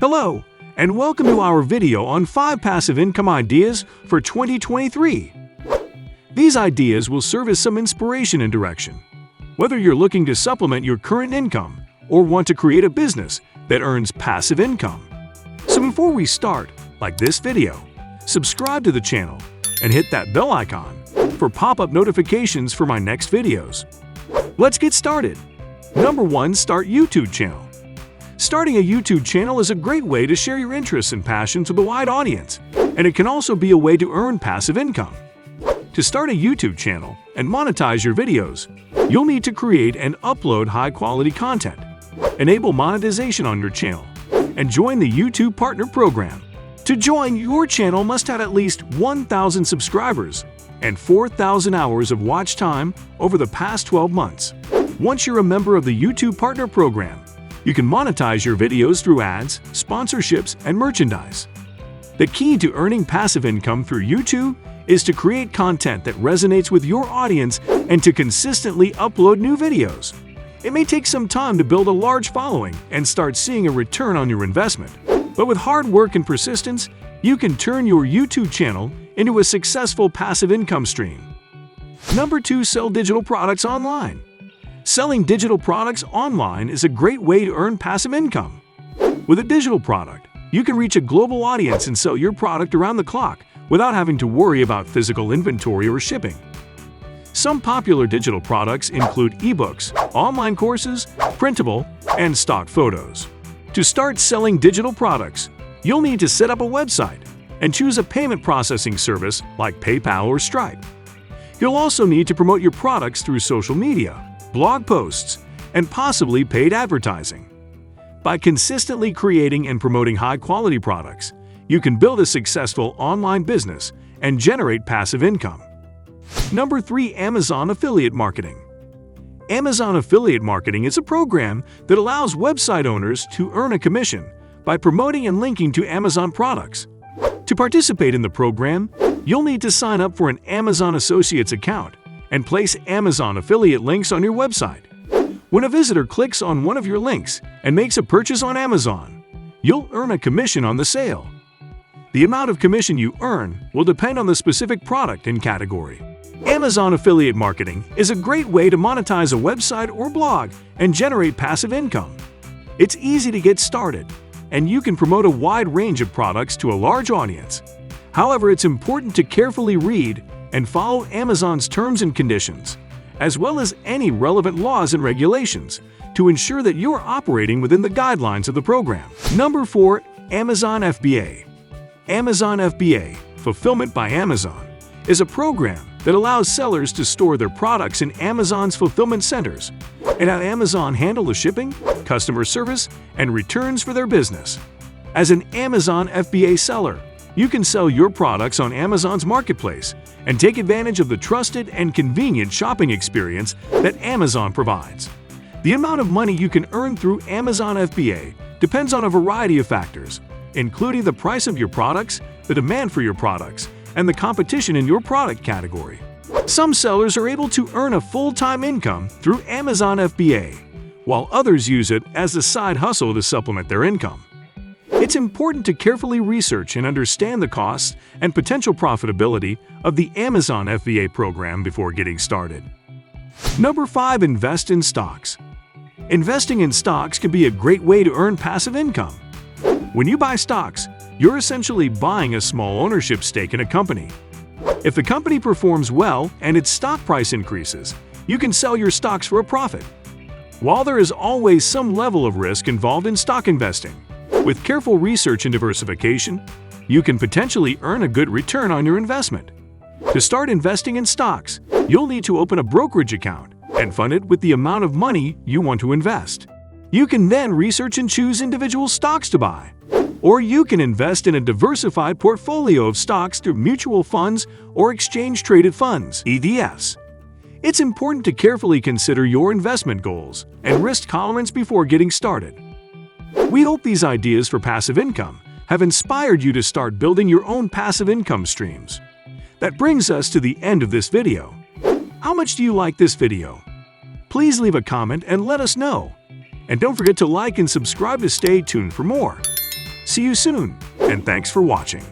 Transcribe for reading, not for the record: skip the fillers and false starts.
Hello, and welcome to our video on 5 passive income ideas for 2023. These ideas will serve as some inspiration and direction, whether you're looking to supplement your current income or want to create a business that earns passive income. So before we start, like this video, subscribe to the channel and hit that bell icon for pop-up notifications for my next videos. Let's get started. Number 1. Start YouTube channel. Starting a YouTube channel is a great way to share your interests and passions with a wide audience, and it can also be a way to earn passive income. To start a YouTube channel and monetize your videos, you'll need to create and upload high-quality content, enable monetization on your channel, and join the YouTube Partner Program. To join, your channel must have at least 1,000 subscribers and 4,000 hours of watch time over the past 12 months. Once you're a member of the YouTube Partner Program, you can monetize your videos through ads, sponsorships, and merchandise. The key to earning passive income through YouTube is to create content that resonates with your audience and to consistently upload new videos. It may take some time to build a large following and start seeing a return on your investment, but with hard work and persistence, you can turn your YouTube channel into a successful passive income stream. Number 2. Sell digital products online. Selling digital products online is a great way to earn passive income. With a digital product, you can reach a global audience and sell your product around the clock without having to worry about physical inventory or shipping. Some popular digital products include ebooks, online courses, printable, and stock photos. To start selling digital products, you'll need to set up a website and choose a payment processing service like PayPal or Stripe. You'll also need to promote your products through social media, blog posts, and possibly paid advertising. By consistently creating and promoting high-quality products, you can build a successful online business and generate passive income. Number 3. Amazon Affiliate Marketing. Amazon Affiliate Marketing is a program that allows website owners to earn a commission by promoting and linking to Amazon products. To participate in the program, you'll need to sign up for an Amazon Associates account and place Amazon affiliate links on your website. When a visitor clicks on one of your links and makes a purchase on Amazon, you'll earn a commission on the sale. The amount of commission you earn will depend on the specific product and category. Amazon Affiliate Marketing is a great way to monetize a website or blog and generate passive income. It's easy to get started, and you can promote a wide range of products to a large audience. However, it's important to carefully read and follow Amazon's terms and conditions, as well as any relevant laws and regulations, to ensure that you're operating within the guidelines of the program. Number 4. Amazon FBA. Amazon FBA, Fulfillment by Amazon, is a program that allows sellers to store their products in Amazon's fulfillment centers and have Amazon handle the shipping, customer service, and returns for their business. As an Amazon FBA seller, you can sell your products on Amazon's marketplace and take advantage of the trusted and convenient shopping experience that Amazon provides. The amount of money you can earn through Amazon FBA depends on a variety of factors, including the price of your products, the demand for your products, and the competition in your product category. Some sellers are able to earn a full-time income through Amazon FBA, while others use it as a side hustle to supplement their income. It's important to carefully research and understand the costs and potential profitability of the Amazon FBA program before getting started. Number 5. Invest in stocks. Investing in stocks can be a great way to earn passive income. When you buy stocks, you're essentially buying a small ownership stake in a company. If the company performs well and its stock price increases, you can sell your stocks for a profit. While there is always some level of risk involved in stock investing, with careful research and diversification, you can potentially earn a good return on your investment. To start investing in stocks, you'll need to open a brokerage account and fund it with the amount of money you want to invest. You can then research and choose individual stocks to buy, or you can invest in a diversified portfolio of stocks through mutual funds or exchange-traded funds (ETFs). It's important to carefully consider your investment goals and risk tolerance before getting started. We hope these ideas for passive income have inspired you to start building your own passive income streams. That brings us to the end of this video. How much do you like this video? Please leave a comment and let us know. And don't forget to like and subscribe to stay tuned for more. See you soon, and thanks for watching.